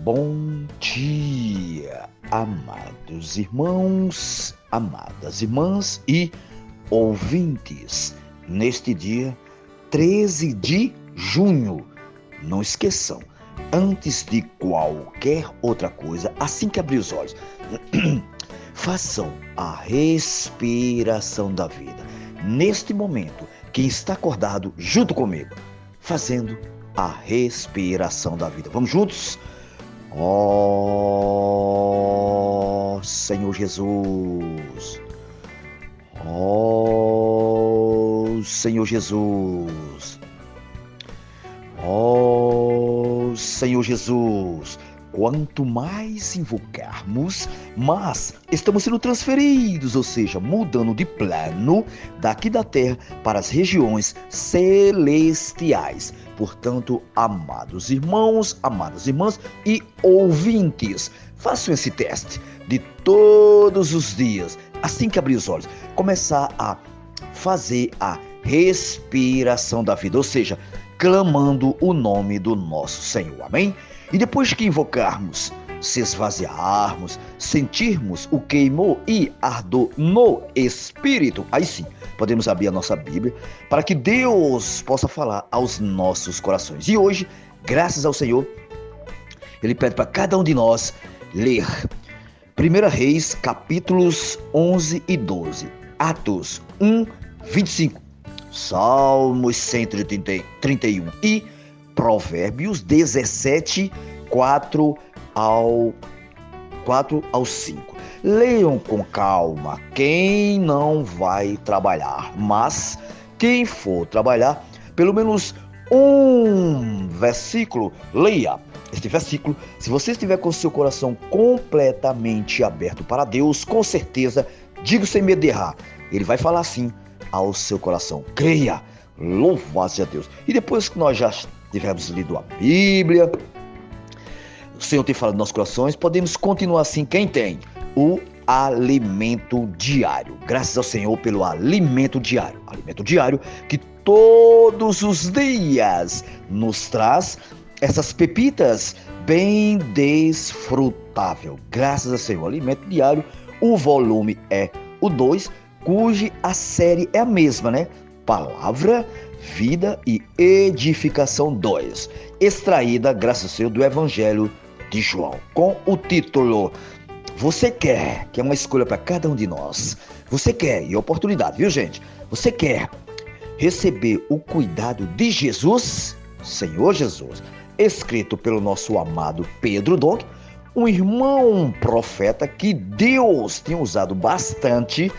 Bom dia, amados irmãos, amadas irmãs e ouvintes. Neste dia 13 de junho, não esqueçam, antes de qualquer outra coisa, assim que abrir os olhos, façam a respiração da vida. Neste momento, quem está acordado junto comigo, fazendo a respiração da vida. Vamos juntos? Ó Senhor Jesus, ó Senhor Jesus, ó Senhor Jesus. Quanto mais invocarmos, mais estamos sendo transferidos, ou seja, mudando de plano daqui da terra para as regiões celestiais. Portanto, amados irmãos, amadas irmãs e ouvintes, façam esse teste de todos os dias, assim que abrir os olhos, começar a fazer a respiração da vida, ou seja, clamando o nome do nosso Senhor, amém? E depois que invocarmos, se esvaziarmos, sentirmos o queimor e ardor no Espírito, aí sim, podemos abrir a nossa Bíblia para que Deus possa falar aos nossos corações. E hoje, graças ao Senhor, Ele pede para cada um de nós ler 1 Reis, capítulos 11 e 12, Atos 1, 25, Salmos 131 e Provérbios 17, 4 ao 5. Leiam com calma quem não vai trabalhar, mas quem for trabalhar, pelo menos um versículo, leia. Este versículo, se você estiver com seu coração completamente aberto para Deus, com certeza, digo sem medo de errar, Ele vai falar assim ao seu coração. Creia, louvado seja Deus. E depois que nós já tivermos lido a Bíblia, o Senhor tem falado nos nossos corações, podemos continuar assim, quem tem o alimento diário. Graças ao Senhor pelo alimento diário que todos os dias nos traz essas pepitas bem desfrutável. Graças ao Senhor, alimento diário, o volume é o 2, cuja a série é a mesma, né? Palavra, Vida e Edificação 2, extraída, graças ao Senhor, do Evangelho de João, com o título Você quer, que é uma escolha para cada um de nós, você quer, e oportunidade, viu gente? Você quer receber o cuidado de Jesus, Senhor Jesus, escrito pelo nosso amado Pedro Donk, um irmão profeta que Deus tem usado bastante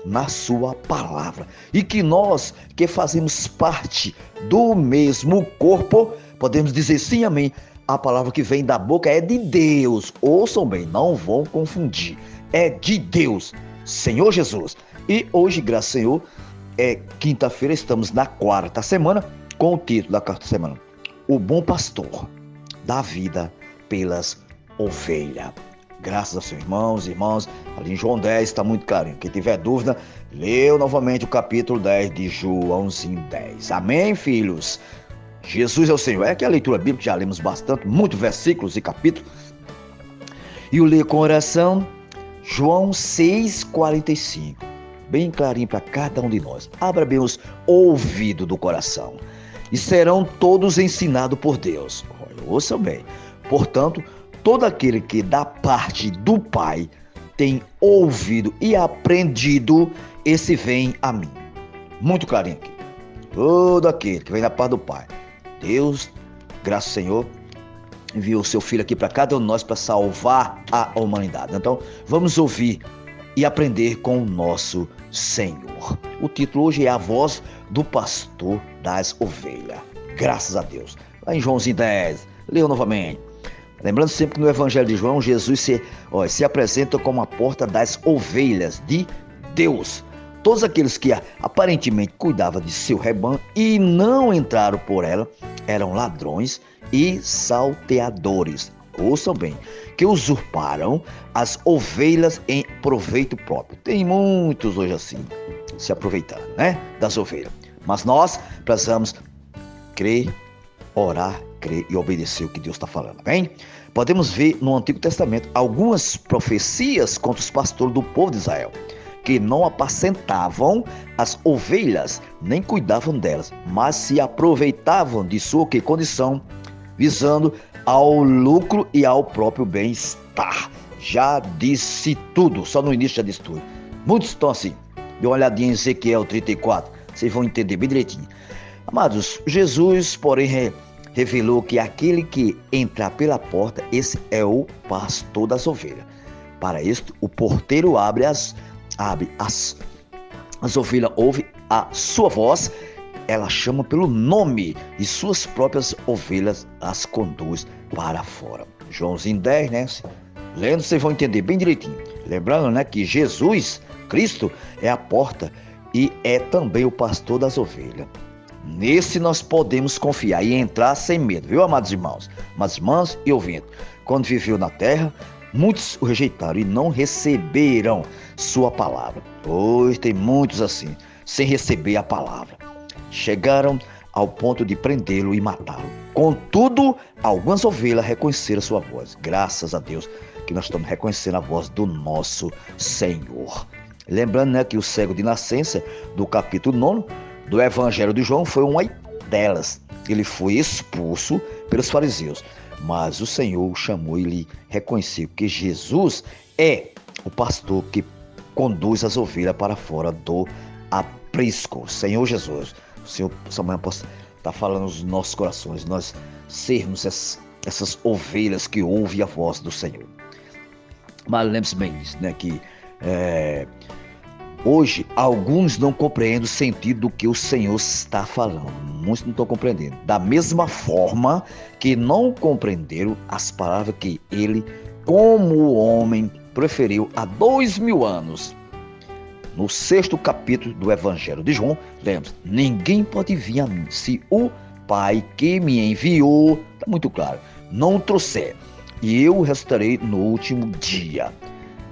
na sua palavra, e que nós que fazemos parte do mesmo corpo, podemos dizer sim, amém. A palavra que vem da boca é de Deus, ouçam bem, não vão confundir, é de Deus, Senhor Jesus. E hoje, graças ao Senhor, é quinta-feira, estamos na quarta semana, com o título da quarta semana, O Bom Pastor dá vida pelas ovelhas. Graças aos seus irmãos e irmãs, ali em João 10 está muito clarinho. Quem tiver dúvida, leu novamente o capítulo 10 de Joãozinho 10. Amém, filhos? Jesus é o Senhor. É aqui a leitura bíblica, já lemos bastante, muitos versículos e capítulos. E o ler com oração, João 6,45. Bem clarinho para cada um de nós. Abra bem os ouvidos do coração. E serão todos ensinados por Deus. Ouçam bem. Portanto, todo aquele que da parte do Pai tem ouvido e aprendido, esse vem a mim. Muito clarinho aqui. Todo aquele que vem da parte do Pai. Deus, graças ao Senhor, enviou o seu Filho aqui para cada um de nós para salvar a humanidade. Então, vamos ouvir e aprender com o nosso Senhor. O título hoje é A Voz do Pastor das Ovelhas. Graças a Deus. Lá em Joãozinho 10, leu novamente. Lembrando sempre que no Evangelho de João, Jesus se apresenta como a porta das ovelhas de Deus. Todos aqueles que aparentemente cuidavam de seu rebanho e não entraram por ela, eram ladrões e salteadores. Ouçam bem, que usurparam as ovelhas em proveito próprio. Tem muitos hoje assim, se aproveitando, né, das ovelhas. Mas nós precisamos crer, orar, crer e obedecer o que Deus está falando, bem? Podemos ver no Antigo Testamento algumas profecias contra os pastores do povo de Israel, que não apacentavam as ovelhas, nem cuidavam delas, mas se aproveitavam de sua condição, visando ao lucro e ao próprio bem-estar. Já disse tudo, só no início já disse tudo. Muitos estão assim. Dê uma olhadinha em Ezequiel 34, vocês vão entender bem direitinho. Amados, Jesus, porém, revelou que aquele que entrar pela porta, esse é o pastor das ovelhas. Para isto, o porteiro abre as ovelhas, ouvem a sua voz, ela chama pelo nome e suas próprias ovelhas as conduz para fora. Joãozinho 10, né? Lendo, vocês vão entender bem direitinho. Lembrando, né, que Jesus, Cristo, é a porta e é também o pastor das ovelhas. Nesse nós podemos confiar e entrar sem medo, viu, amados irmãos? Amados irmãos e ouvintes, quando viveu na terra, muitos o rejeitaram e não receberam sua palavra. Hoje tem muitos assim, sem receber a palavra. Chegaram ao ponto de prendê-lo e matá-lo. Contudo, algumas ovelhas reconheceram sua voz. Graças a Deus que nós estamos reconhecendo a voz do nosso Senhor. Lembrando, né, que o cego de nascença, do capítulo 9 do Evangelho de João, foi uma delas. Ele foi expulso pelos fariseus, mas o Senhor o chamou e lhe reconheceu que Jesus é o pastor que conduz as ovelhas para fora do aprisco. Senhor Jesus, o Senhor essa manhã possa estar falando nos nossos corações, nós sermos essas ovelhas que ouvem a voz do Senhor. Mas lembre-se bem disso, né, que hoje alguns não compreendem o sentido do que o Senhor está falando. Muitos não estão compreendendo. Da mesma forma que não compreenderam as palavras que ele, como homem, preferiu há 2000 anos. No 6º capítulo do Evangelho de João, lembre-se, ninguém pode vir a mim se o Pai que me enviou, está muito claro, não o trouxer, e eu restarei no último dia.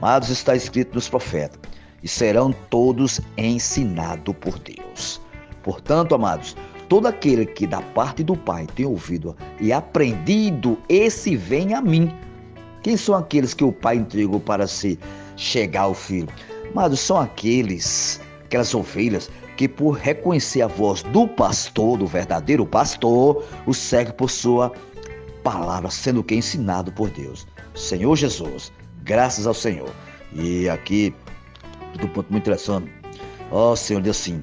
Mas está escrito nos profetas, e serão todos ensinados por Deus. Portanto, amados, todo aquele que da parte do Pai tem ouvido e aprendido, esse vem a mim. Quem são aqueles que o Pai entregou para se chegar ao Filho? Amados, são aquelas ovelhas que, por reconhecer a voz do pastor, do verdadeiro pastor, o segue por sua palavra, sendo que ensinado por Deus. Senhor Jesus, graças ao Senhor. E aqui, do ponto muito interessante, Senhor, Deus assim,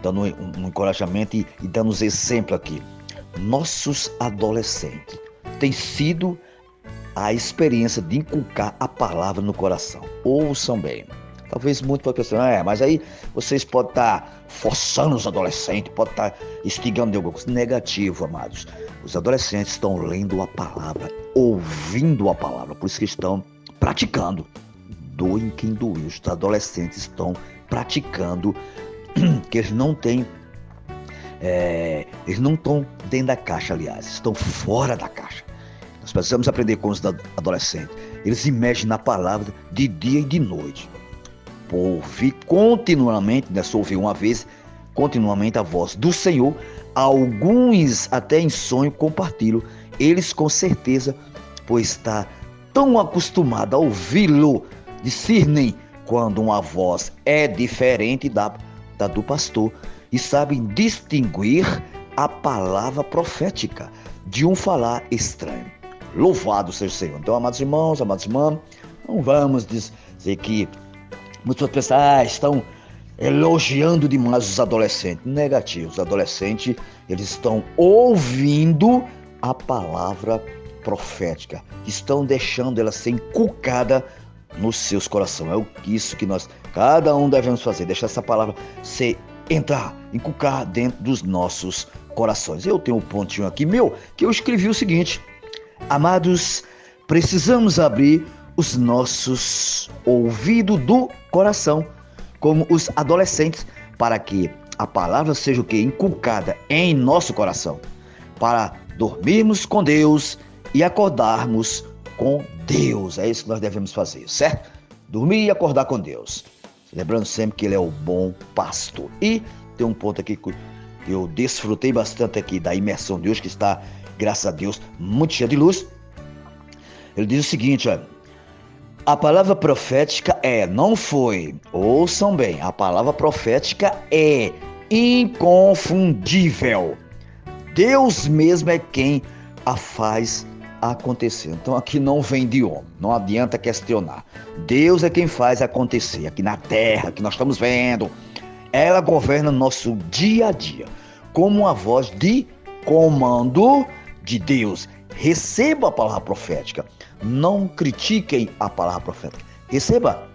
dando um encorajamento e dando uns exemplos aqui. Nossos adolescentes têm sido a experiência de inculcar a palavra no coração. Ouçam bem. Talvez muito para pensar, mas aí vocês podem estar forçando os adolescentes, podem estar instigando de alguma coisa. Negativo, amados. Os adolescentes estão lendo a palavra, ouvindo a palavra, por isso que estão praticando. Doem quem doeu. Os adolescentes estão praticando, que eles não têm, eles não estão dentro da caixa, aliás, estão fora da caixa. Nós precisamos aprender com os adolescentes. Eles imergem na palavra de dia e de noite. Por ouvir continuamente, né, só ouvir uma vez, continuamente a voz do Senhor, alguns até em sonho compartilham. Eles com certeza, pois está tão acostumado a ouvi-lo, discernem quando uma voz é diferente da do pastor e sabem distinguir a palavra profética de um falar estranho. Louvado seja o Senhor. Então, amados irmãos, amadas irmãs, não vamos dizer que muitas pessoas estão elogiando demais os adolescentes. Negativo. Os adolescentes, eles estão ouvindo a palavra profética. Estão deixando ela ser inculcada nos seus corações. É isso que nós, cada um, devemos fazer. Deixar essa palavra inculcar dentro dos nossos corações. Eu tenho um pontinho aqui que eu escrevi o seguinte: amados, precisamos abrir os nossos ouvidos do coração, como os adolescentes, para que a palavra seja o que? Inculcada em nosso coração, para dormirmos com Deus e acordarmos com Deus. É isso que nós devemos fazer, certo? Dormir e acordar com Deus. Lembrando sempre que Ele é o bom pastor. E tem um ponto aqui que eu desfrutei bastante aqui da imersão de hoje, que está graças a Deus, muito cheia de luz. Ele diz o seguinte, ó, a palavra profética não foi, ouçam bem, a palavra profética é inconfundível. Deus mesmo é quem a faz acontecer. Então aqui não vem de homem, não adianta questionar. Deus é quem faz acontecer aqui na terra, que nós estamos vendo. Ela governa nosso dia a dia, como uma voz de comando de Deus. Receba a palavra profética, não critiquem a palavra profética. Receba,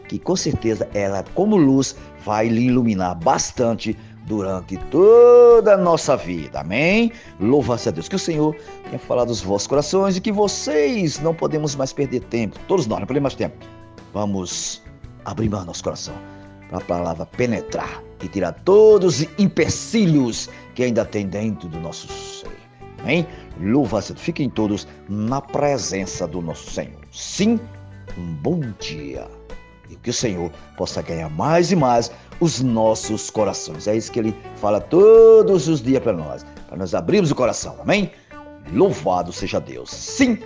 que com certeza ela, como luz, vai lhe iluminar bastante durante toda a nossa vida, amém? Louva-se a Deus, que o Senhor tenha falado aos vossos corações e que vocês não podemos mais perder tempo, todos nós não podemos mais tempo. Vamos abrir mão nosso coração para a palavra penetrar e tirar todos os empecilhos que ainda tem dentro do nosso ser, amém? Louva-se a Deus, fiquem todos na presença do nosso Senhor. Sim, um bom dia. E que o Senhor possa ganhar mais e mais os nossos corações. É isso que Ele fala todos os dias para nós abrirmos o coração, amém? Louvado seja Deus. Sim.